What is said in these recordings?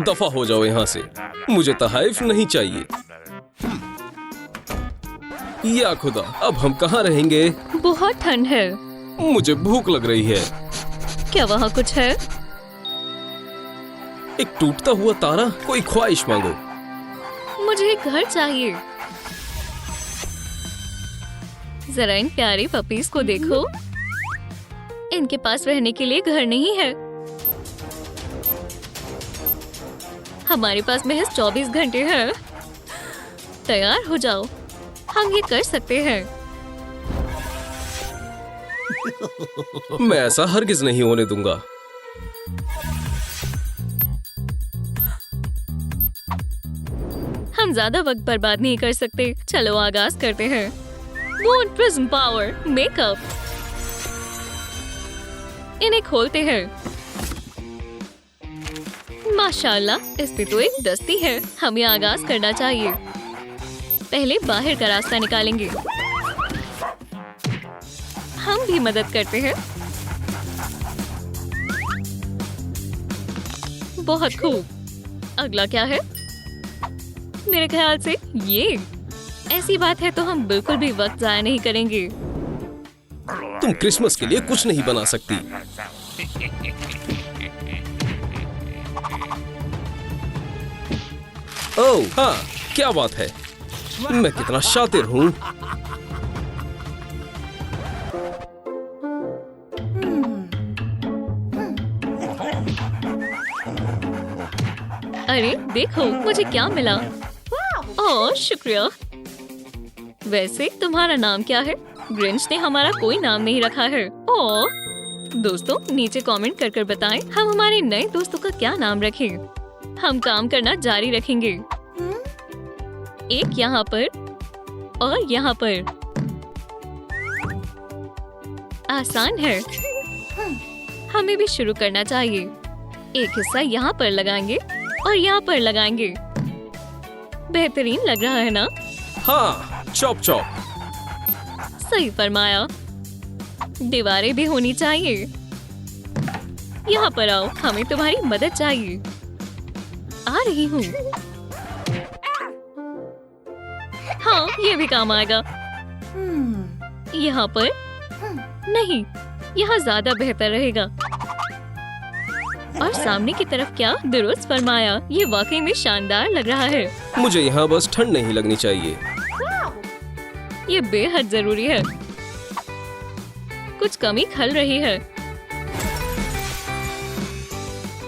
दफा हो जाओ यहाँ से, मुझे तहफ़ नहीं चाहिए। या खुदा, अब हम कहाँ रहेंगे? बहुत ठंड है। मुझे भूख लग रही है। क्या वहाँ कुछ है? एक टूटता हुआ तारा। कोई ख्वाहिश मांगो। मुझे एक घर चाहिए। जरा इन प्यारे पपीज को देखो। इनके पास रहने के लिए घर नहीं है। हमारे पास महज 24 घंटे हैं। तैयार हो जाओ, हम ये कर सकते हैं। मैं ऐसा हरगिज नहीं होने दूंगा। हम ज्यादा वक्त बर्बाद नहीं कर सकते। चलो आगाज करते हैं। Moon prism power makeup. इन्हें खोलते हैं। माशाल्लाह, इस पे तो एक दस्ती है। हमें आगाज करना चाहिए। पहले बाहर का रास्ता निकालेंगे। हम भी मदद करते हैं। बहुत खूब। अगला क्या है? मेरे ख्याल से ये। ऐसी बात है तो हम बिल्कुल भी वक्त जाया नहीं करेंगे। तुम क्रिसमस के लिए कुछ नहीं बना सकती। ओह हाँ, क्या बात है। मैं कितना शातिर हूँ। अरे देखो, मुझे क्या मिला। ओह शुक्रिया। वैसे तुम्हारा नाम क्या है? ग्रिंच ने हमारा कोई नाम नहीं रखा है। ओह दोस्तों, नीचे कमेंट कर कर बताएं हम हमारे नए दोस्तों का क्या नाम रखें। हम काम करना जारी रखेंगे। एक यहाँ पर और यहाँ पर। आसान है। हमें भी शुरू करना चाहिए। एक हिस्सा यहाँ पर लगाएंगे और यहाँ पर लगाएंगे। बेहतरीन लग रहा है ना? हाँ, चॉप चॉप। सही फरमाया। दीवारें भी होनी चाहिए। यहाँ पर आओ, हमें तुम्हारी मदद चाहिए। आ रही हूँ। हाँ, ये भी काम आएगा। यहाँ पर नहीं, यहाँ ज्यादा बेहतर रहेगा। और सामने की तरफ क्या? दुरुस्त फरमाया। ये वाकई में शानदार लग रहा है। मुझे यहाँ बस ठंड नहीं लगनी चाहिए। ये बेहद जरूरी है। कुछ कमी खल रही है।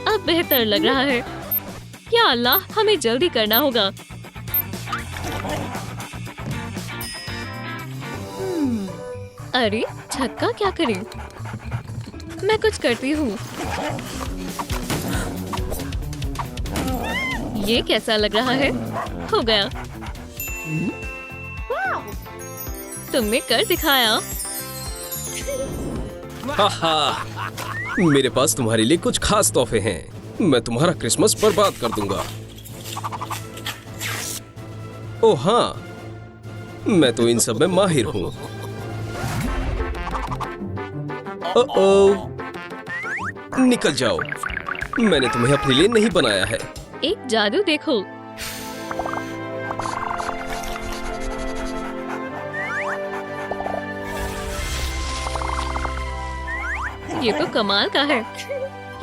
अब बेहतर लग रहा है। या अल्लाह, हमें जल्दी करना होगा। अरे छत का क्या करें? मैं कुछ करती हूँ। ये कैसा लग रहा है? हो गया। तुमने कर दिखाया। हा, मेरे पास तुम्हारे लिए कुछ खास तोहफे हैं। मैं तुम्हारा क्रिसमस बर्बाद कर दूंगा। ओह हाँ, मैं तो इन सब में माहिर हूँ। ओह, निकल जाओ। मैंने तुम्हें अपने लिए नहीं बनाया है। एक जादू देखो। ये तो कमाल का है।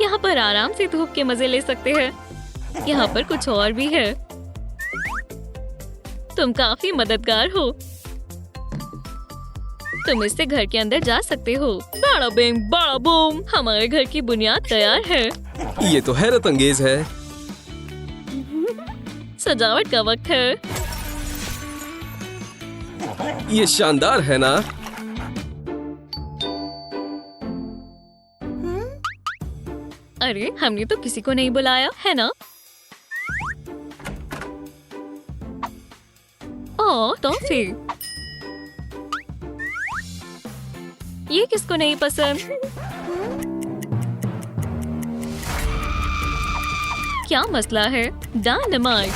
यहाँ पर आराम से धूप के मजे ले सकते हैं। यहाँ पर कुछ और भी है। तुम काफी मददगार हो। तुम इससे घर के अंदर जा सकते हो। बड़ा बेंग बड़ा बूम, हमारे घर की बुनियाद तैयार है। ये तो हैरत अंगेज है। सजावट का वक्त है। ये शानदार है ना? अरे हमने तो किसी को नहीं बुलाया है ना? ओह तोहफे। ये किसको नहीं पसंद? क्या मसला है? डायनामाइट।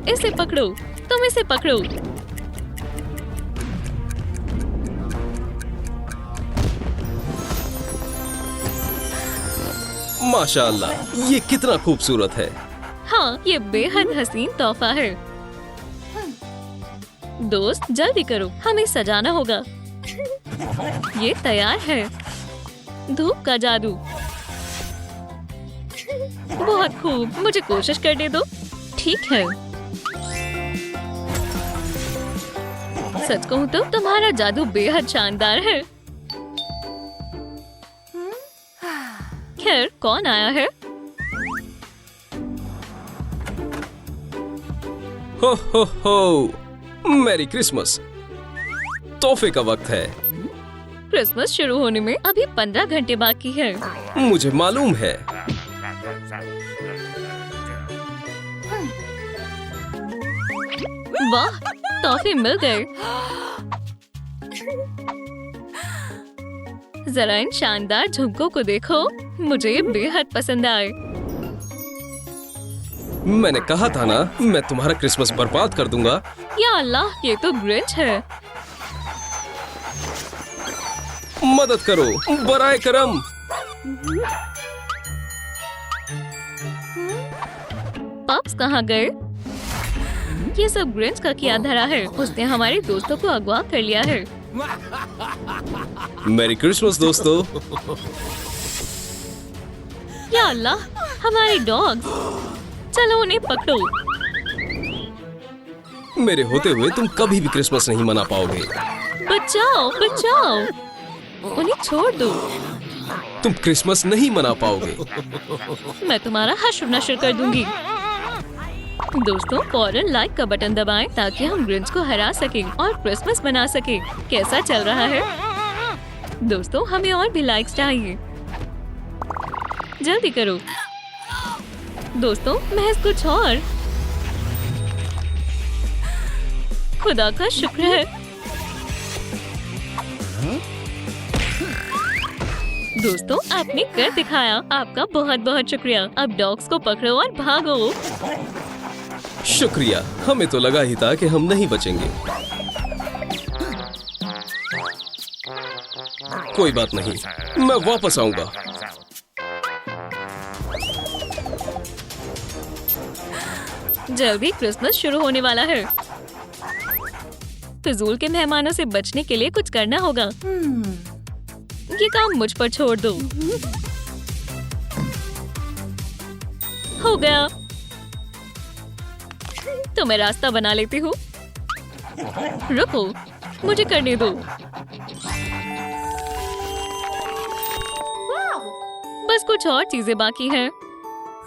इसे पकड़ो, तुम इसे पकड़ो। माशाअल्लाह, ये कितना खूबसूरत है। हाँ, ये बेहद हसीन तोहफा है। दोस्त जल्दी करो, हमें सजाना होगा। ये तैयार है। धूप का जादू। बहुत खूब, मुझे कोशिश करने दो। ठीक है। सच कहूँ तो तुम्हारा जादू बेहद शानदार है। खैर, कौन आया है? हो, मैरी क्रिसमस। तोहफे का वक्त है। क्रिसमस शुरू होने में अभी 15 घंटे बाकी है। मुझे मालूम है। वाह, तोहफे मिल गए। जरा इन शानदार झुमकों को देखो, मुझे ये बेहद पसंद आए। मैंने कहा था ना, मैं तुम्हारा क्रिसमस बर्बाद कर दूंगा। या अल्लाह, ये तो ग्रिंच है। मदद करो, बराए करम। पप्स कहाँ गए? ये सब ग्रिंच का किया धरा है। उसने हमारे दोस्तों को अगवा कर लिया है। मैरी क्रिसमस दोस्तों। या अल्लाह, हमारे डॉग्स। चलो उन्हें पकड़ो। मेरे होते हुए तुम कभी भी क्रिसमस नहीं मना पाओगे। बचाओ, बचाओ, उन्हें छोड़ दो। तुम क्रिसमस नहीं मना पाओगे। मैं तुम्हारा हश्र नश्र कर दूंगी। दोस्तों, फौरन लाइक का बटन दबाएं ताकि हम ग्रिंच को हरा सकें और क्रिसमस मना सकें। कैसा चल रहा है? दोस्तों, हमें और भी लाइक्स चाहिए। जल्दी करो। दोस्तों, महज कुछ और। खुदा का शुक्र है। दोस्तों, आपने कर दिखाया। आपका बहुत बहुत शुक्रिया। अब डॉग्स को पकड़ो और भागो। शुक्रिया, हमें तो लगा ही था कि हम नहीं बचेंगे। कोई बात नहीं, मैं वापस आऊंगा। जल्दी क्रिसमस शुरू होने वाला है। फिजूल के मेहमानों से बचने के लिए कुछ करना होगा। ये काम मुझ पर छोड़ दो। हो गया। तो मैं रास्ता बना लेती हूँ। रुको, मुझे करने दो। बस कुछ और चीजें बाकी हैं।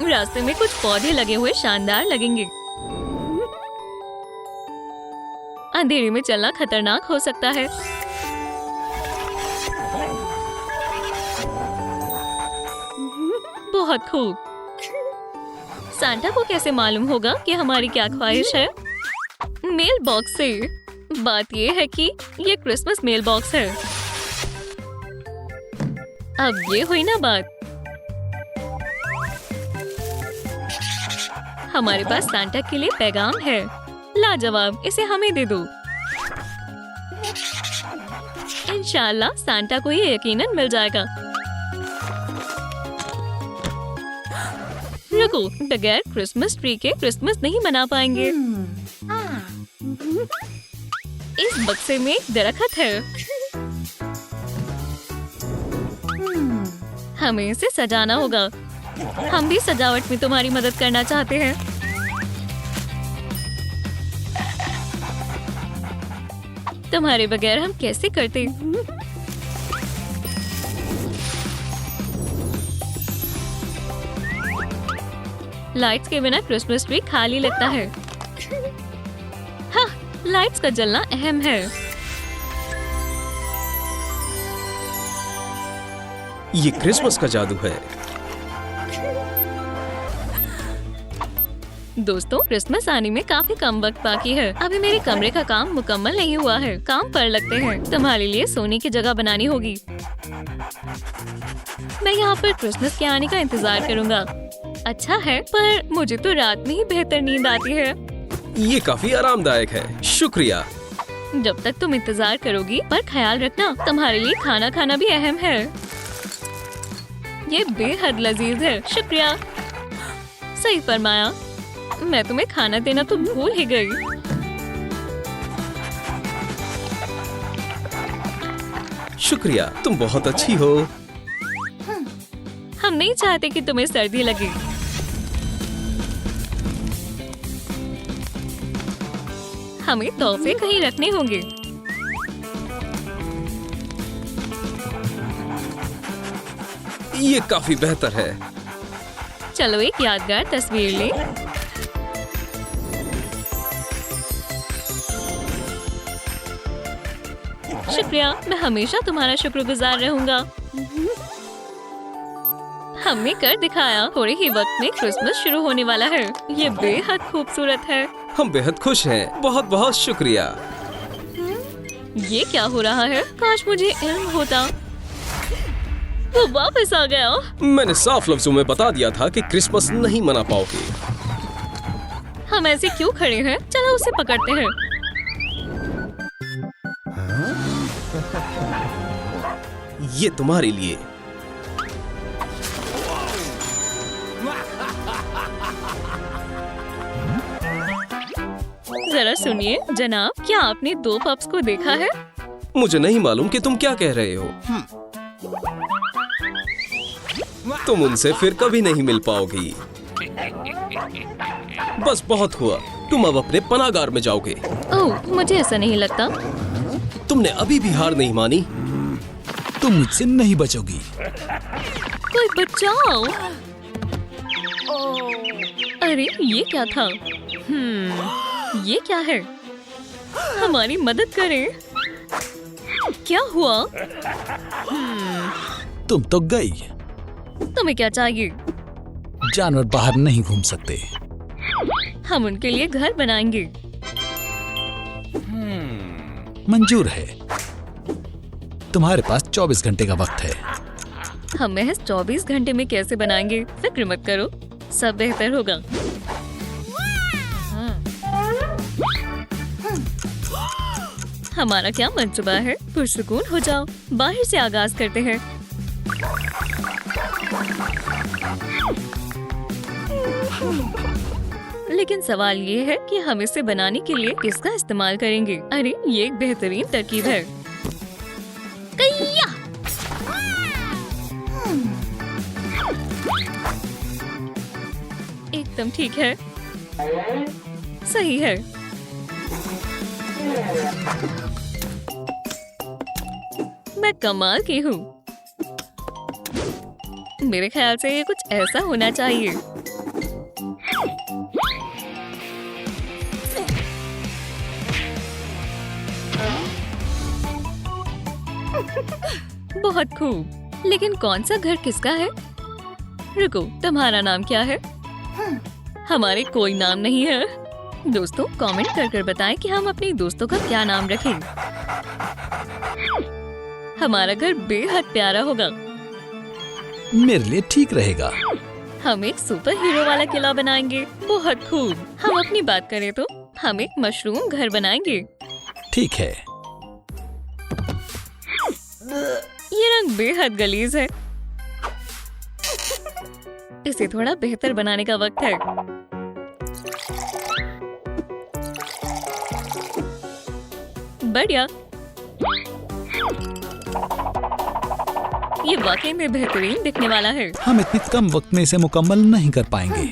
रास्ते में कुछ पौधे लगे हुए शानदार लगेंगे। अंधेरे में चलना खतरनाक हो सकता है। बहुत खूब। सांता को कैसे मालूम होगा कि हमारी क्या ख्वाहिश है? मेल बॉक्स से। बात ये है कि ये क्रिसमस मेल बॉक्स है। अब ये हुई ना बात। हमारे पास सांता के लिए पैगाम है। लाजवाब, इसे हमें दे दो। इंशाल्लाह सांता को ये यकीनन मिल जाएगा। रुको, बगैर क्रिसमस ट्री के क्रिसमस नहीं मना पाएंगे। इस बक्से में एक दरख्त है। हमें इसे सजाना होगा। हम भी सजावट में तुम्हारी मदद करना चाहते हैं। तुम्हारे बगैर हम कैसे करते? लाइट्स के बिना क्रिसमस ट्री खाली लगता है। हाँ, लाइट्स का जलना अहम है। ये क्रिसमस का जादू है। दोस्तों, क्रिसमस आने में काफी कम वक्त बाकी है। अभी मेरे कमरे का काम मुकम्मल नहीं हुआ है। काम पर लगते हैं। तुम्हारे लिए सोने की जगह बनानी होगी। मैं यहाँ पर क्रिसमस के आने का इंतजार करूँगा। अच्छा है, पर मुझे तो रात में ही बेहतर नींद आती है। ये काफी आरामदायक है। शुक्रिया। जब तक तुम इंतजार करोगी, पर ख्याल रखना तुम्हारे लिए खाना खाना भी अहम है। ये बेहद लजीज है। शुक्रिया। सही फरमाया। मैं तुम्हें खाना देना तो भूल ही गई। शुक्रिया, तुम बहुत अच्छी हो। हम नहीं चाहते कि तुम्हें सर्दी लगे। हमें तोहफे कहीं रखने होंगे। ये काफी बेहतर है। चलो एक यादगार तस्वीर ले। शुक्रिया, मैं हमेशा तुम्हारा शुक्रगुजार रहूंगा। हमने कर दिखाया। थोड़े ही वक्त में क्रिसमस शुरू होने वाला है। ये बेहद खूबसूरत है। हम बेहद खुश हैं। बहुत बहुत शुक्रिया। ये क्या हो रहा है? काश मुझे इल्म होता। वो वापस आ गया। मैंने साफ लफ्जों में बता दिया था कि क्रिसमस नहीं मना पाओगे। हम ऐसे क्यों खड़े हैं? चलो उसे पकड़ते हैं। ये तुम्हारे लिए। जरा सुनिए जनाब, क्या आपने 2 पप्स को देखा है? मुझे नहीं मालूम कि तुम क्या कह रहे हो। तुम उनसे फिर कभी नहीं मिल पाओगी। बस बहुत हुआ। तुम अब अपने पनागार में जाओगे। ओह, मुझे ऐसा नहीं लगता। तुमने अभी भी हार नहीं मानी। तुम मुझसे नहीं बचोगी। कोई बचाओ। अरे ये क्या था? ये क्या है? हमारी मदद करें। क्या हुआ? तुम तो गई। तुम्हें क्या चाहिए? जानवर बाहर नहीं घूम सकते। हम उनके लिए घर बनाएंगे। मंजूर है। तुम्हारे पास 24 घंटे का वक्त है। हम महज 24 घंटे में कैसे बनाएंगे? फिक्र मत करो, सब बेहतर होगा। हमारा क्या मंसूबा है? पुरसुकून हो जाओ। बाहर से आगाज करते हैं। लेकिन सवाल ये है कि हम इसे बनाने के लिए किसका इस्तेमाल करेंगे? अरे ये एक बेहतरीन तरकीब है। कय्या! एकदम ठीक है। सही है। मैं कमाल की हूँ। मेरे ख्याल से ये कुछ ऐसा होना चाहिए। बहुत खूब। लेकिन कौन सा घर किसका है? रुको, तुम्हारा नाम क्या है? हमारे कोई नाम नहीं है। दोस्तों कमेंट कर बताएं कि हम अपने दोस्तों का क्या नाम रखें। हमारा घर बेहद प्यारा होगा। मेरे लिए ठीक रहेगा। हम एक सुपर हीरो वाला किला बनाएंगे। बहुत खूब। हम अपनी बात करें तो हम एक मशरूम घर बनाएंगे। ठीक है। ये रंग बेहद गलीज है। इसे थोड़ा बेहतर बनाने का वक्त है। बढ़िया। ये वाकई में बेहतरीन दिखने वाला है। हम इतने कम वक्त में इसे मुकम्मल नहीं कर पाएंगे।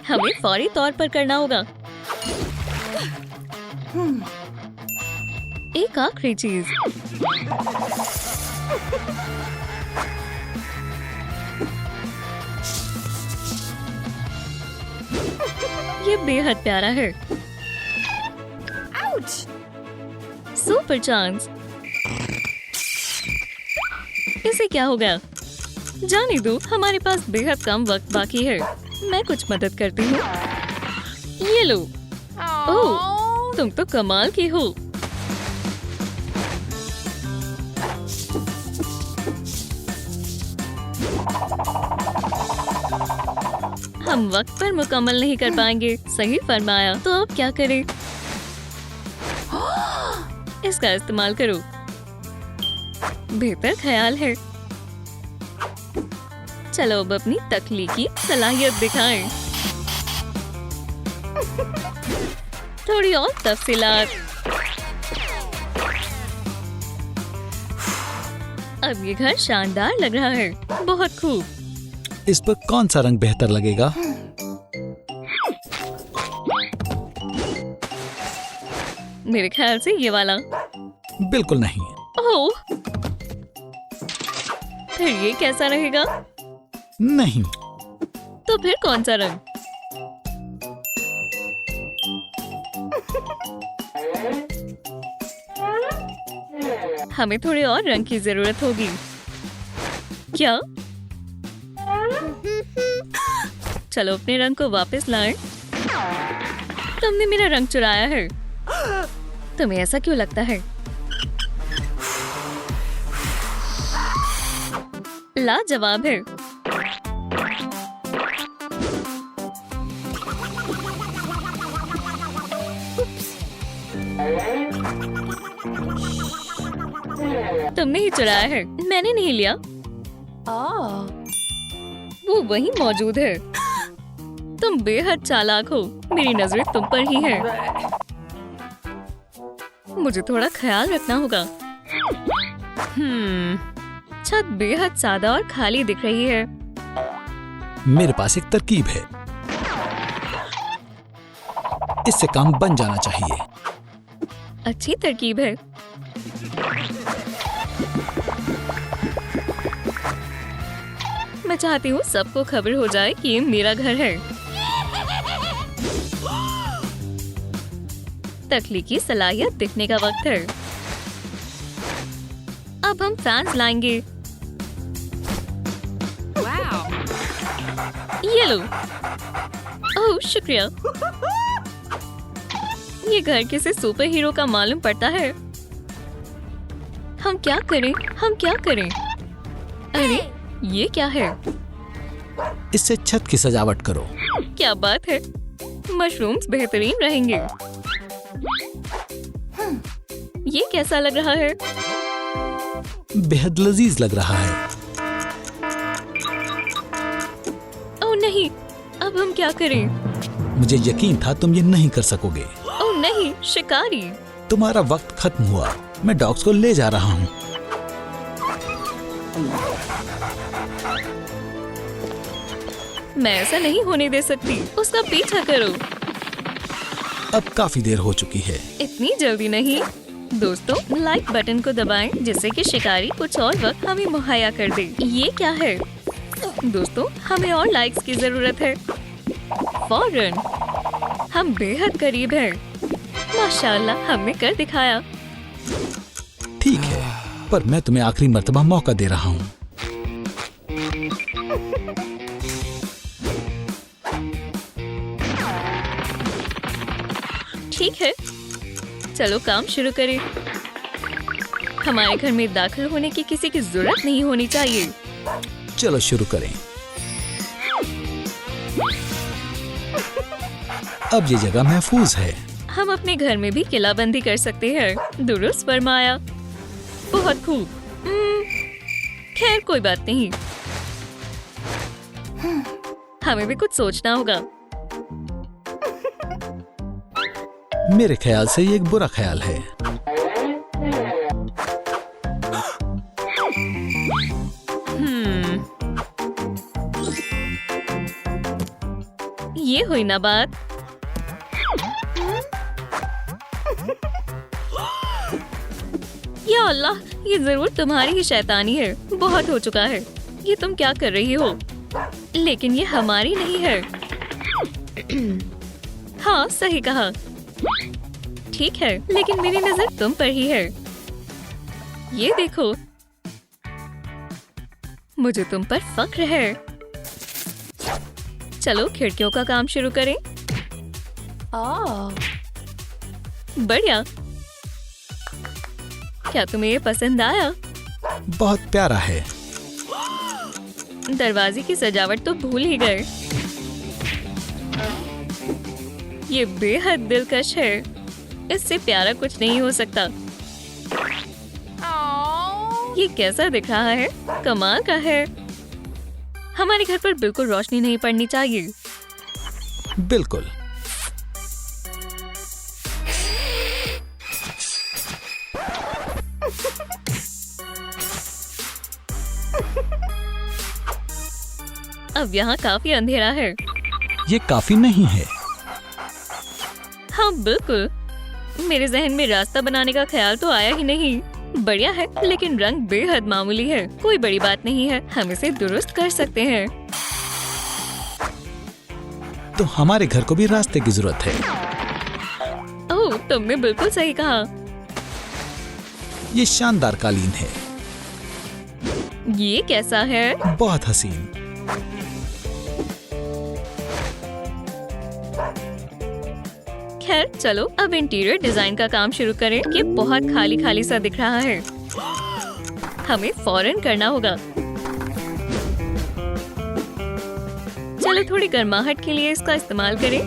हमें फौरी तौर पर करना होगा। एक आखिरी चीज। ये बेहद प्यारा है। Super chance. इसे क्या हो गया? जाने दो, हमारे पास बेहद कम वक्त बाकी है। मैं कुछ मदद करती हूँ। ये लो। ओह, तुम तो कमाल की हो। हम वक्त पर मुकम्मल नहीं कर पाएंगे। सही फरमाया। तो अब क्या करें? इसका इस्तेमाल करो। बेहतर ख्याल है। चलो अब अपनी तख्लीकी सलाहियत दिखाएं। थोड़ी और तफसीलात। अब ये घर शानदार लग रहा है। बहुत खूब। इस पर कौन सा रंग बेहतर लगेगा? मेरे ख्याल से ये वाला। बिल्कुल नहीं। ओह, फिर ये कैसा रहेगा? नहीं। तो फिर कौन सा रंग? हमें थोड़े और रंग की जरूरत होगी। क्या? चलो अपने रंग को वापस लाएं। तुमने मेरा रंग चुराया है। तुम्हें ऐसा क्यों लगता है? लाजवाब है। तुमने ही चुराया है, मैंने नहीं लिया। वो वहीं मौजूद है। तुम बेहद चालाक हो। मेरी नजरें तुम पर ही हैं। मुझे थोड़ा ख्याल रखना होगा। छत बेहद सादा और खाली दिख रही है। मेरे पास एक तरकीब है। इससे काम बन जाना चाहिए। अच्छी तरकीब है। मैं चाहती हूँ सबको खबर हो जाए कि ये मेरा घर है। तख्लीकी सलाहियत दिखने का वक्त है। अब हम फैंस लाएंगे। ये लो। ओह शुक्रिया। ये घर किसी सुपर हीरो का मालूम पड़ता है। हम क्या करें? हम क्या करें? अरे ये क्या है? इससे छत की सजावट करो। क्या बात है। मशरूम्स बेहतरीन रहेंगे। ये कैसा लग रहा है? बेहद लजीज लग रहा है। ओह नहीं, अब हम क्या करें? मुझे यकीन था तुम ये नहीं कर सकोगे। ओह नहीं, शिकारी। तुम्हारा वक्त खत्म हुआ। मैं डॉग्स को ले जा रहा हूँ। मैं ऐसा नहीं होने दे सकती। उसका पीछा करो। अब काफी देर हो चुकी है। इतनी जल्दी नहीं। दोस्तों लाइक बटन को दबाएं जिससे कि शिकारी कुछ और वक्त हमें मुहैया कर दे। ये क्या है? दोस्तों हमें और लाइक्स की जरूरत है। फौरन। हम बेहद करीब हैं। माशाल्लाह हमने कर दिखाया। ठीक है, पर मैं तुम्हें आखिरी मर्तबा मौका दे रहा हूँ। ठीक है, चलो काम शुरू करें। हमारे घर में दाखिल होने की किसी की जरूरत नहीं होनी चाहिए। चलो शुरू करें। अब ये जगह महफूज है। हम अपने घर में भी किलाबंदी कर सकते हैं। दुरुस्त फरमाया। बहुत खूब। खैर कोई बात नहीं। हमें भी कुछ सोचना होगा। मेरे ख्याल से ये एक बुरा ख्याल है। ये हुई ना बात। या अल्लाह, ये जरूर तुम्हारी ही शैतानी है। बहुत हो चुका है। ये तुम क्या कर रही हो? लेकिन ये हमारी नहीं है। हाँ सही कहा। ठीक है, लेकिन मेरी नजर तुम पर ही है। ये देखो, मुझे तुम पर फख्र है। चलो खिड़कियों का काम शुरू करें। बढ़िया। क्या तुम्हें ये पसंद आया? बहुत प्यारा है। दरवाजे की सजावट तो भूल ही गए। ये बेहद दिलकश है। इससे प्यारा कुछ नहीं हो सकता। ये कैसा दिख रहा है? कमाल का है। हमारे घर पर बिल्कुल रोशनी नहीं पड़नी चाहिए। बिल्कुल। अब यहाँ काफी अंधेरा है। ये काफी नहीं है। हाँ बिल्कुल, मेरे जहन में रास्ता बनाने का ख्याल तो आया ही नहीं। बढ़िया है, लेकिन रंग बेहद मामूली है। कोई बड़ी बात नहीं है, हम इसे दुरुस्त कर सकते हैं। तो हमारे घर को भी रास्ते की जरूरत है। ओह, तुमने बिल्कुल सही कहा। ये शानदार कालीन है। ये कैसा है? बहुत हसीन। खैर चलो अब इंटीरियर डिजाइन का काम शुरू करें। ये बहुत खाली खाली सा दिख रहा है। हमें फौरन करना होगा। चलो थोड़ी गर्माहट के लिए इसका इस्तेमाल करें।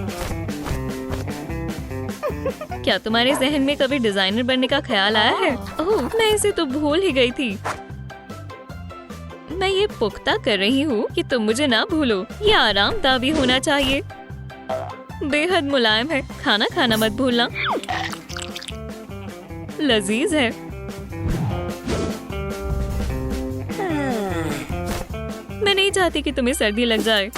क्या तुम्हारे जहन में कभी डिजाइनर बनने का ख्याल आया है? ओह, मैं इसे तो भूल ही गई थी। मैं ये पुख्ता कर रही हूँ कि तुम मुझे ना भूलो। ये आरामदायक भी होना चाहिए। बेहद मुलायम है। खाना खाना मत भूलना। लजीज है। मैं नहीं चाहती कि तुम्हें सर्दी लग जाए।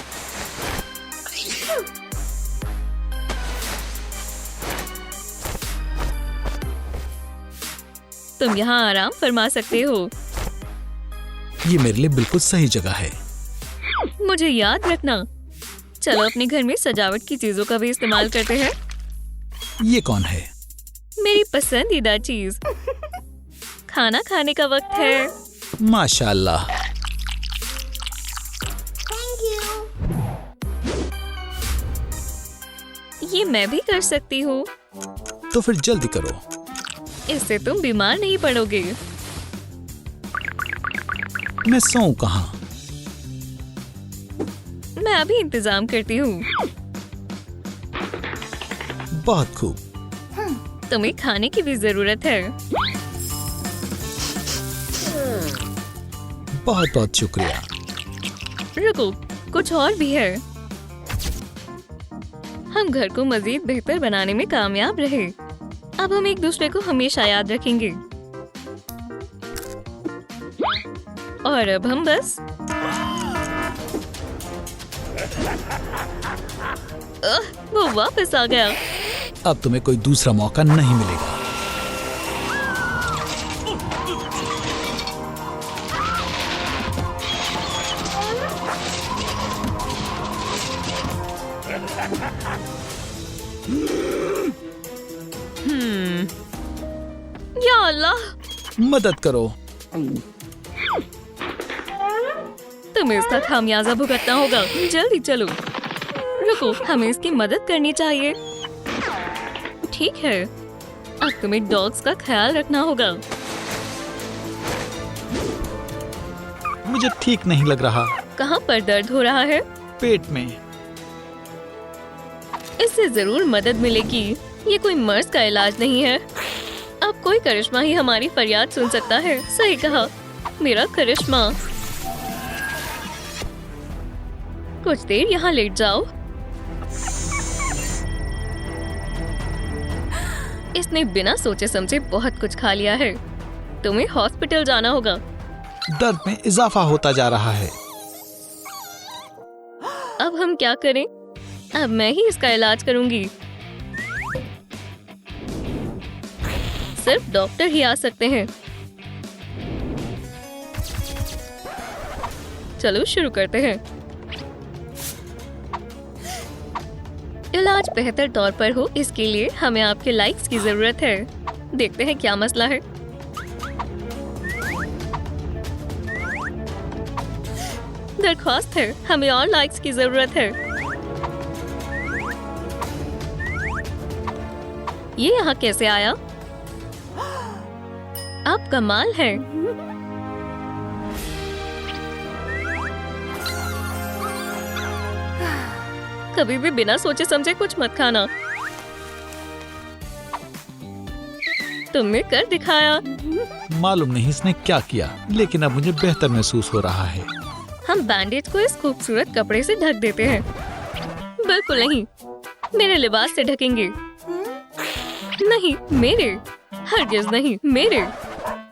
तुम यहाँ आराम फरमा सकते हो। ये मेरे लिए बिल्कुल सही जगह है। मुझे याद रखना। चलो अपने घर में सजावट की चीजों का भी इस्तेमाल करते हैं। ये कौन है? मेरी पसंदीदा चीज। खाना खाने का वक्त है। माशाल्लाह। ये मैं भी कर सकती हूँ। तो फिर जल्दी करो। इससे तुम बीमार नहीं पड़ोगे। मैं सोऊं कहाँ? मैं अभी इंतजाम करती हूँ। बहुत खूब। तुम्हें खाने की भी जरूरत है। बहुत बहुत शुक्रिया। रुको, कुछ और भी है। हम घर को मजीद बेहतर बनाने में कामयाब रहे। अब हम एक दूसरे को हमेशा याद रखेंगे। और अब हम बस वो वापस आ गया। अब तुम्हें कोई दूसरा मौका नहीं मिलेगा। या अल्लाह, मदद करो। तुम्हें इसका खामियाजा भुगतना होगा। जल्दी चलो। रुको, हमें इसकी मदद करनी चाहिए। ठीक है, अब तुम्हें डॉग्स का ख्याल रखना होगा। मुझे ठीक नहीं लग रहा। कहाँ पर दर्द हो रहा है? पेट में। इससे जरूर मदद मिलेगी। ये कोई मर्ज का इलाज नहीं है। अब कोई करिश्मा ही हमारी फरियाद सुन सकता है। सही कहा, मेरा करिश्मा। कुछ देर यहाँ लेट जाओ। इसने बिना सोचे समझे बहुत कुछ खा लिया है। तुम्हें हॉस्पिटल जाना होगा। दर्द में इजाफा होता जा रहा है। अब हम क्या करें? अब मैं ही इसका इलाज करूंगी। सिर्फ डॉक्टर ही आ सकते हैं। चलो शुरू करते हैं। इलाज बेहतर तौर पर हो, इसके लिए हमें आपके लाइक्स की जरूरत है। देखते हैं क्या मसला है। दरख्वास्त है, हमें और लाइक्स की जरूरत है। ये यहाँ कैसे आया? आप कमाल है। कभी भी बिना सोचे समझे कुछ मत खाना। तुमने कर दिखाया। मालूम नहीं इसने क्या किया, लेकिन अब मुझे बेहतर महसूस हो रहा है। हम बैंडेज को इस खूबसूरत कपड़े से ढक देते हैं। बिल्कुल नहीं, मेरे लिबास से ढकेंगे। नहीं, मेरे, हरगिज़ नहीं, मेरे।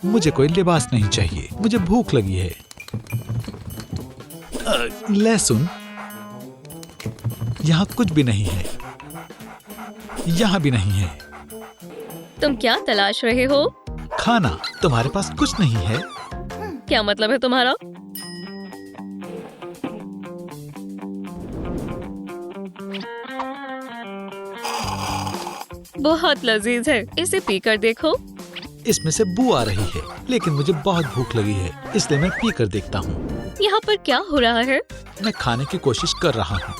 मुझे कोई लिबास नहीं चाहिए, मुझे भूख लगी है। लहसुन, यहाँ कुछ भी नहीं है, यहाँ भी नहीं है। तुम क्या तलाश रहे हो? खाना। तुम्हारे पास कुछ नहीं है? क्या मतलब है तुम्हारा? बहुत लजीज है, इसे पीकर देखो। इसमें से बू आ रही है, लेकिन मुझे बहुत भूख लगी है, इसलिए मैं पी कर देखता हूँ। यहाँ पर क्या हो रहा है? मैं खाने की कोशिश कर रहा हूँ।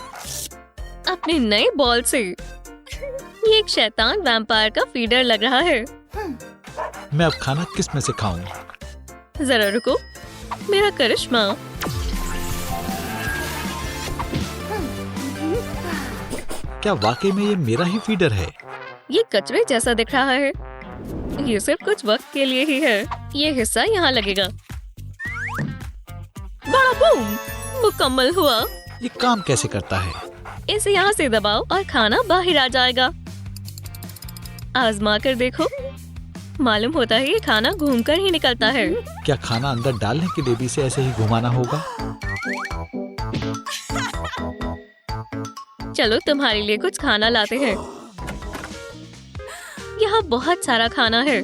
अपने नए बॉल से। ये एक शैतान वैम्पायर का फीडर लग रहा है। मैं अब खाना किस में से खाऊं? जरा रुको, मेरा करिश्मा। क्या वाकई में ये मेरा ही फीडर है? ये कचरे जैसा दिख रहा है। ये सिर्फ कुछ वक्त के लिए ही है। ये हिस्सा यहाँ लगेगा। बड़ा बूम! मुकम्मल हुआ। ये काम कैसे करता है? इसे यहाँ से दबाओ और खाना बाहर आ जाएगा। आजमा कर देखो। मालूम होता है ये खाना घूमकर ही निकलता है। क्या खाना अंदर डालने के लिए भी इसे ऐसे ही घुमाना होगा? चलो तुम्हारे लिए कुछ खाना लाते हैं। यहाँ बहुत सारा खाना है।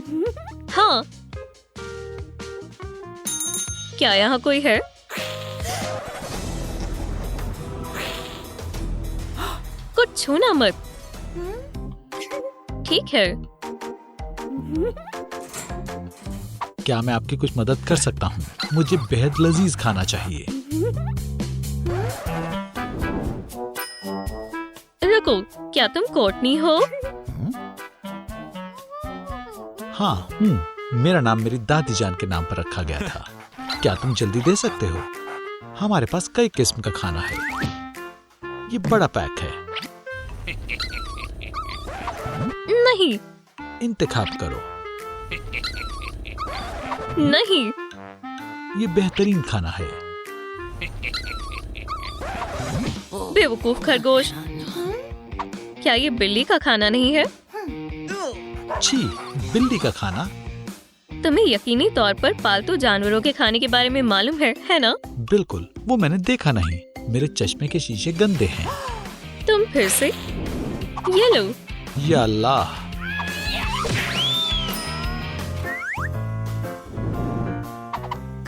हाँ, क्या यहाँ कोई है? कुछ छूना मत। ठीक है। क्या मैं आपकी कुछ मदद कर सकता हूँ? मुझे बेहद लजीज खाना चाहिए। रुको, क्या तुम कोटनी हो? हाँ, मेरा नाम मेरी दादी जान के नाम पर रखा गया था। क्या तुम जल्दी दे सकते हो? हमारे पास कई किस्म का खाना है। ये बड़ा पैक है। नहीं। इंतखाब करो। नहीं। ये बेहतरीन खाना है। बेवकूफ खरगोश, क्या ये बिल्ली का खाना नहीं है? छी, बिल्ली का खाना? तुम्हें यकीनी तौर पर पालतू जानवरों के खाने के बारे में मालूम है ना? बिल्कुल, वो मैंने देखा नहीं। मेरे चश्मे के शीशे गंदे हैं। तुम फिर से? ये लो। या अल्लाह!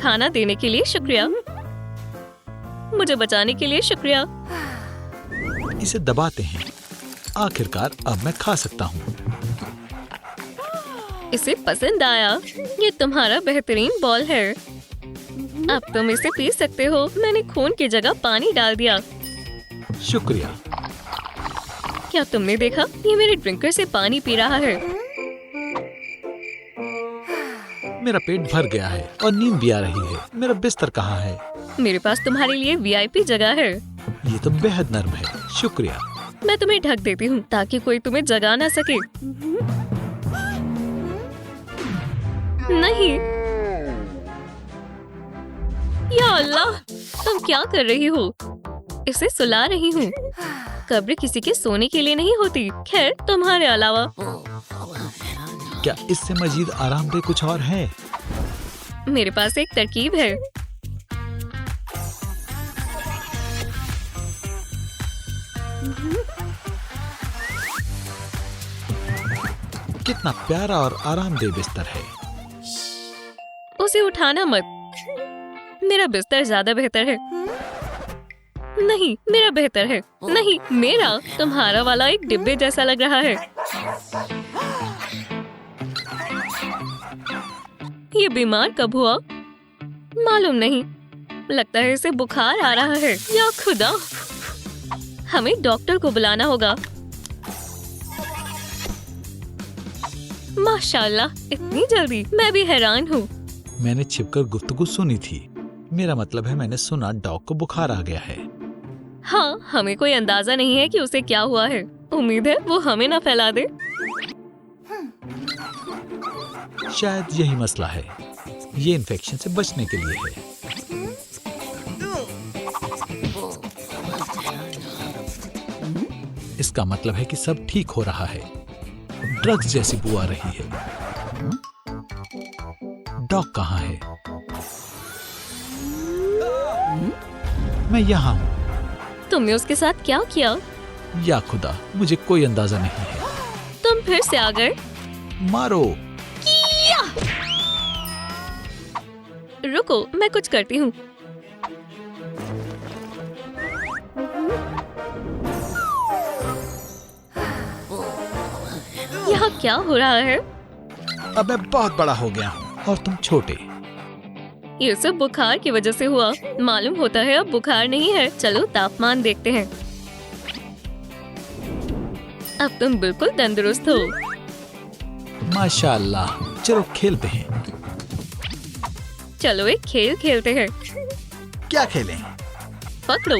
खाना देने के लिए शुक्रिया। मुझे बचाने के लिए शुक्रिया। इसे दबाते हैं। आखिरकार अब मैं खा सकता हूँ। इसे पसंद आया। ये तुम्हारा बेहतरीन बॉल है। अब तुम इसे पी सकते हो। मैंने खून की जगह पानी डाल दिया। शुक्रिया। क्या तुमने देखा? ये मेरे ड्रिंकर से पानी पी रहा है। मेरा पेट भर गया है और नींद भी आ रही है। मेरा बिस्तर कहाँ है? मेरे पास तुम्हारे लिए वीआईपी जगह है। ये तो बेहद नर्म है। शुक्रिया। मैं तुम्हें ढक देती हूँ ताकि कोई तुम्हें जगा ना सके। नहीं। या अल्लाह, तुम क्या कर रही हो? इसे सुला रही हूँ। कब्र किसी के सोने के लिए नहीं होती। खैर, तुम्हारे अलावा। क्या इससे मजीद आरामदेह कुछ और है? मेरे पास एक तरकीब है। कितना प्यारा और आरामदेह बिस्तर है। उसे उठाना मत। मेरा बिस्तर ज्यादा बेहतर है। नहीं, मेरा बेहतर है। नहीं, मेरा। तुम्हारा वाला एक डिब्बे जैसा लग रहा है। ये बीमार कब हुआ? मालूम नहीं। लगता है इसे बुखार आ रहा है। या खुदा, हमें डॉक्टर को बुलाना होगा। माशाल्लाह, इतनी जल्दी। मैं भी हैरान हूँ। मैंने छिपकर गुफ्तगू सुनी थी। मेरा मतलब है मैंने सुना डॉग को बुखार आ गया है। हाँ, हमें कोई अंदाजा नहीं है कि उसे क्या हुआ है। उम्मीद है वो हमें ना फैला दे। शायद यही मसला है। ये इन्फेक्शन से बचने के लिए है। इसका मतलब है कि सब ठीक हो रहा है। ड्रग्स जैसी बू आ रही है। डॉग कहाँ है? मैं यहाँ हूँ। तुमने उसके साथ क्या किया? या खुदा, मुझे कोई अंदाजा नहीं है। तुम फिर से आ गए। मारो। रुको, मैं कुछ करती हूँ। यहाँ क्या हो रहा है? अब मैं बहुत बड़ा हो गया हूँ और तुम छोटे। ये सब बुखार की वजह से हुआ। मालूम होता है अब बुखार नहीं है। चलो तापमान देखते हैं। अब तुम बिल्कुल तंदुरुस्त हो। माशाल्लाह। चलो खेलते हैं। चलो एक खेल खेलते हैं। क्या खेलें? पकड़ो।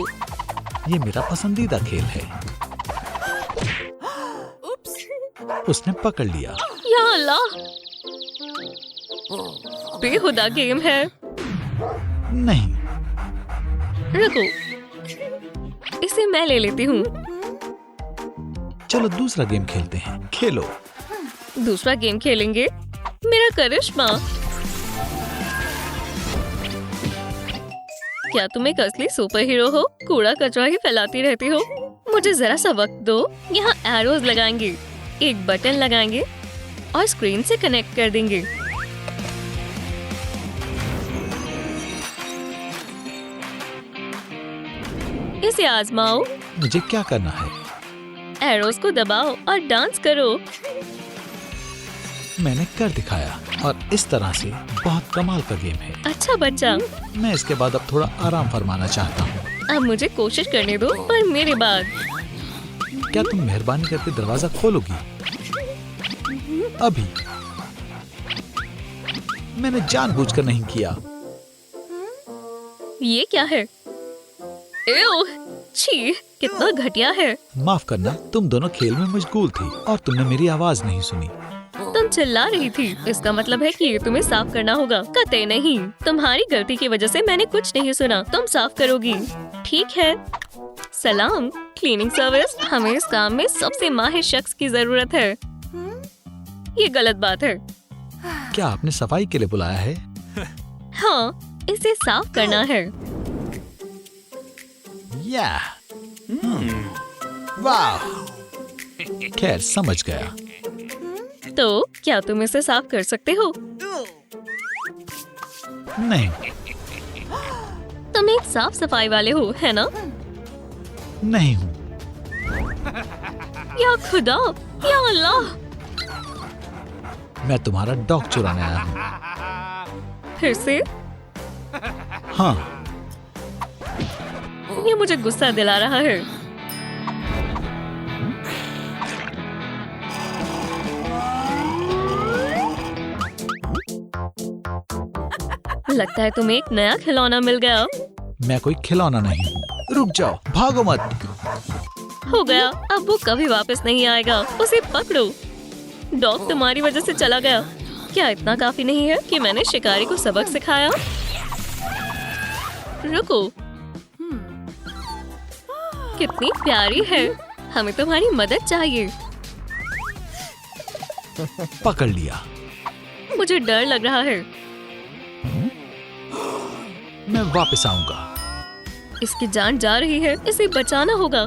ये मेरा पसंदीदा खेल है। उसने पकड़ लिया। या अल्लाह, बेहुदा गेम है। नहीं। रुको, इसे मैं ले लेती हूँ। चलो दूसरा गेम खेलते हैं। खेलो। दूसरा गेम खेलेंगे? मेरा करिश्मा। क्या तुम एक असली सुपर हीरो हो? कूड़ा कचरा ही फैलाती रहती हो। मुझे जरा सा वक्त दो। यहाँ एरोज लगाएंगे, एक बटन लगाएंगे और स्क्रीन से कनेक्ट कर देंगे। इसे आजमाओ। मुझे क्या करना है? एरोज को दबाओ और डांस करो। मैंने कर दिखाया और इस तरह से बहुत कमाल का गेम है। अच्छा बच्चा। मैं इसके बाद अब थोड़ा आराम फरमाना चाहता हूँ। अब मुझे कोशिश करने दो, पर मेरे बाद। क्या तुम मेहरबानी करके दरवाजा खोलोगी? अभी। मैंने जानबूझकर नहीं किया। ये क्या है? एओ, छी, कितना घटिया है। माफ करना, तुम दोनों खेल में मशगूल थी और तुमने मेरी आवाज नहीं सुनी। तुम चिल्ला रही थी, इसका मतलब है कि ये तुम्हें साफ करना होगा। कतई नहीं, तुम्हारी गलती की वजह से मैंने कुछ नहीं सुना। तुम साफ करोगी, ठीक है? सलाम क्लीनिंग सर्विस। हमें इस काम में सबसे माहिर शख्स की जरूरत है। ये गलत बात है। क्या आपने सफाई के लिए बुलाया है? हाँ, इसे साफ करना है। या वाह। खैर, समझ गया। तो क्या तुम इसे साफ कर सकते हो? नहीं। तुम एक साफ सफाई वाले हो, है ना? नहीं हूँ। या खुदा, या अल्लाह। मैं तुम्हारा डॉग चुराने आया हूँ। फिर से? हाँ। ये मुझे गुस्सा दिला रहा है। लगता है तुम्हें एक नया खिलौना मिल गया। मैं कोई खिलौना नहीं हूँ। रुक जाओ, भागो मत। हो गया, अब वो कभी वापस नहीं आएगा। उसे पकड़ो। डॉग तुम्हारी वजह से चला गया। क्या इतना काफी नहीं है कि मैंने शिकारी को सबक सिखाया? रुको, कितनी प्यारी है। हमें तुम्हारी मदद चाहिए। पकड़ लिया। मुझे डर लग रहा है। मैं वापस आऊंगा। इसकी जान जा रही है, इसे बचाना होगा।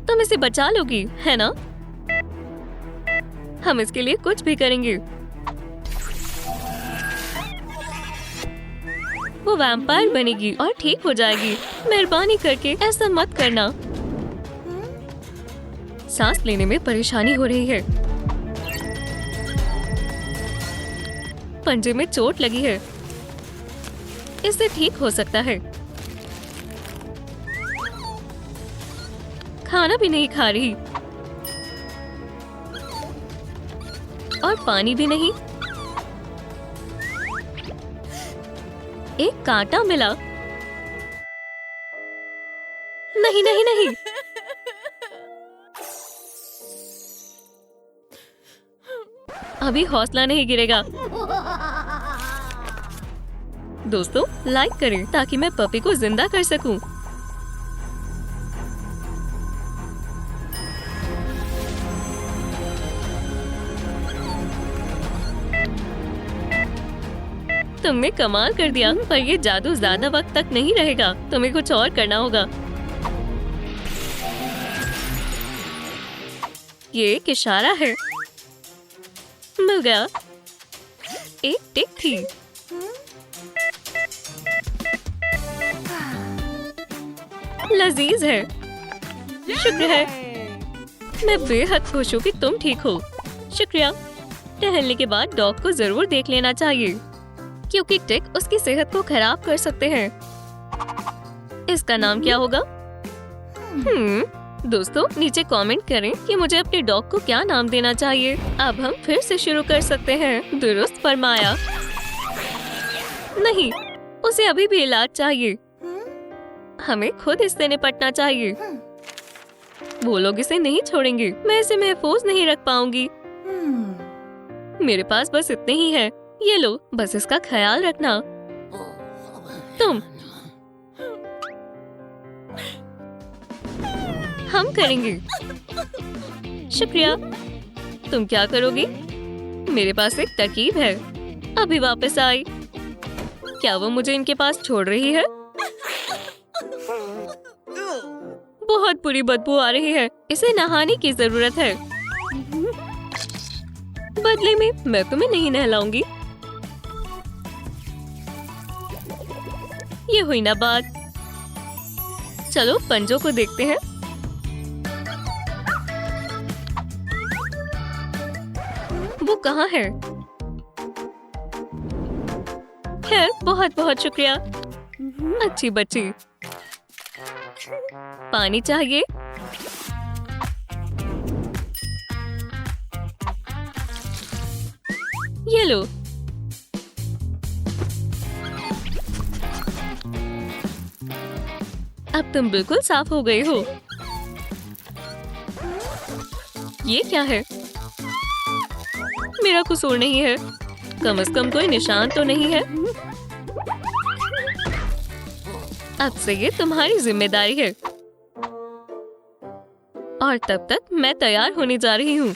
तुम इसे बचा लोगी, है ना? हम इसके लिए कुछ भी करेंगे। वो वैम्पायर बनेगी और ठीक हो जाएगी। मेहरबानी करके ऐसा मत करना। सांस लेने में परेशानी हो रही है। पंजे में चोट लगी है। इससे ठीक हो सकता है। खाना भी नहीं खा रही और पानी भी नहीं। एक कांटा मिला। नहीं नहीं नहीं। अभी हौसला नहीं गिरेगा। दोस्तों, लाइक करें ताकि मैं पपी को जिंदा कर सकूं। तुमने कमाल कर दिया, पर ये जादू ज्यादा वक्त तक नहीं रहेगा। तुम्हें कुछ और करना होगा। ये एक इशारा है। मिल गया। एक टिक थी। लजीज है। शुक्र है। मैं बेहद खुश हूँ कि तुम ठीक हो। शुक्रिया। टहलने के बाद डॉग को जरूर देख लेना चाहिए, क्योंकि टिक उसकी सेहत को खराब कर सकते हैं। इसका नाम क्या होगा? दोस्तों नीचे कमेंट करें कि मुझे अपने डॉग को क्या नाम देना चाहिए। अब हम फिर से शुरू कर सकते हैं। दुरुस्त फरमाया। नहीं, उसे अभी भी इलाज चाहिए। हमें खुद इससे निपटना चाहिए। वो लोग इसे नहीं छोड़ेंगे। मैं इसे महफूज नहीं रख पाऊंगी। मेरे पास बस इतने ही है। ये लो, बस इसका ख्याल रखना। तुम हम करेंगे। शुक्रिया। तुम क्या करोगी? मेरे पास एक तरकीब है। अभी वापस आई। क्या वो मुझे इनके पास छोड़ रही है? बहुत बुरी बदबू आ रही है। इसे नहाने की जरूरत है। बदले में मैं तुम्हें नहीं नहलाऊंगी। ये हुई ना बात। चलो पंजों को देखते हैं। वो कहाँ है? खैर, बहुत बहुत शुक्रिया। अच्छी बच्ची। पानी चाहिए? ये लो। अब तुम बिल्कुल साफ हो गई हो। ये क्या है? मेरा कसूर नहीं है। कम से कम कोई निशान तो नहीं है। अब से ये तुम्हारी जिम्मेदारी है। और तब तक मैं तैयार होने जा रही हूँ।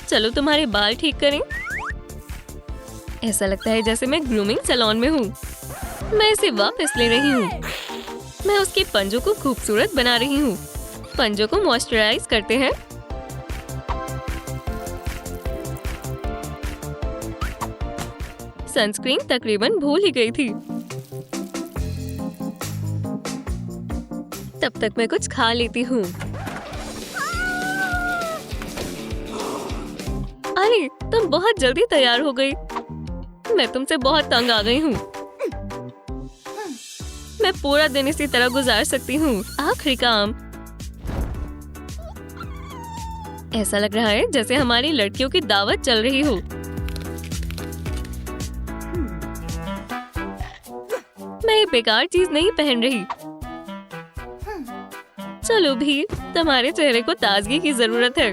चलो तुम्हारे बाल ठीक करें। ऐसा लगता है जैसे मैं ग्रूमिंग सैलून में हूँ। मैं इसे वापस ले रही हूँ। मैं उसके पंजों को खूबसूरत बना रही हूँ। पंजों को मॉइस्चराइज करते हैं। सनस्क्रीन तकरीबन भूल ही गई थी। तब तक मैं कुछ खा लेती हूँ। अरे, तुम बहुत जल्दी तैयार हो गई। मैं तुमसे बहुत तंग आ गई हूँ। मैं पूरा दिन इसी तरह गुजार सकती हूँ। आखिरी काम। ऐसा लग रहा है जैसे हमारी लड़कियों की दावत चल रही हो। मैं ये बेकार चीज नहीं पहन रही। चलो भी, तुम्हारे चेहरे को ताजगी की जरूरत है।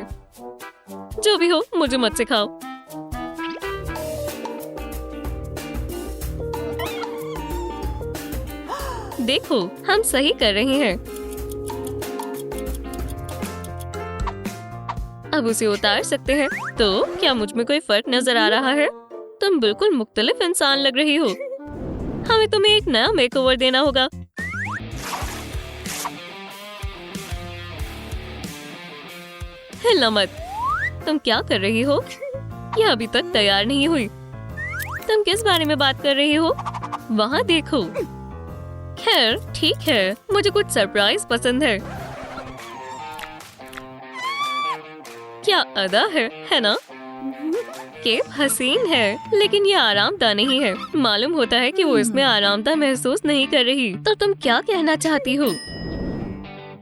जो भी हो, मुझे मत सिखाओ। देखो, हम सही कर रहे हैं। अब उसे उतार सकते हैं। तो क्या मुझ में कोई फर्क नजर आ रहा है? तुम बिल्कुल मुख्तलिफ इंसान लग रही हो। हमें तुम्हें एक नया मेकओवर देना होगा। हिलना मत। तुम क्या कर रही हो? यह अभी तक तैयार नहीं हुई। तुम किस बारे में बात कर रही हो? वहाँ देखो। खैर, ठीक है। मुझे कुछ सरप्राइज पसंद है। क्या अदा है ना? केप हसीन है, लेकिन ये आरामदाह नहीं है। मालूम होता है कि वो इसमें आरामदाह महसूस नहीं कर रही। तो तुम क्या कहना चाहती हो?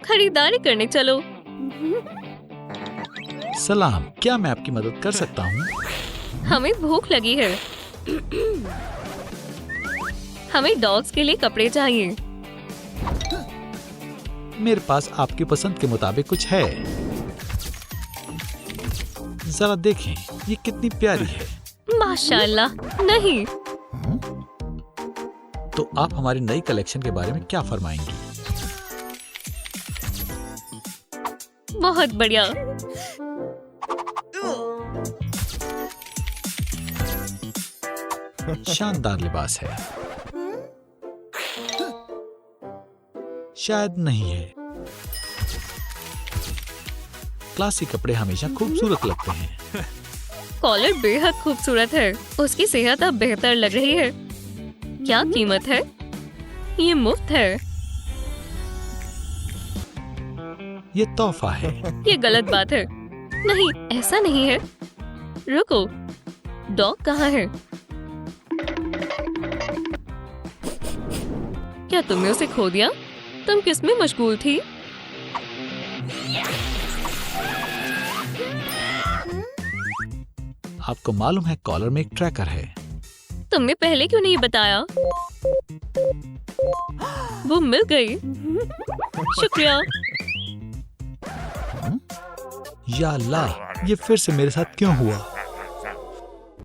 खरीदारी करने चलो। सलाम, क्या मैं आपकी मदद कर सकता हूँ? हमें भूख लगी है। हमें डॉग्स के लिए कपड़े चाहिए। मेरे पास आपकी पसंद के मुताबिक कुछ है। जरा देखें, ये कितनी प्यारी है। माशाल्लाह। नहीं। तो आप हमारी नई कलेक्शन के बारे में क्या फरमाएंगी? बहुत बढ़िया। शानदार लिबास है। शायद नहीं है। क्लासी कपड़े हमेशा खूबसूरत लगते हैं। कॉलर बेहद खूबसूरत है। उसकी सेहत अब बेहतर लग रही है। क्या कीमत है? ये मुफ्त है। ये तोहफा है। ये गलत बात है। नहीं, ऐसा नहीं है। रुको, डॉग कहाँ है? क्या तुमने उसे खो दिया? तुम किस में मशगूल थी? आपको मालूम है कॉलर में एक ट्रैकर है। तुमने पहले क्यों नहीं बताया? वो मिल गई। शुक्रिया। या अल्लाह, ये फिर से मेरे साथ क्यों हुआ?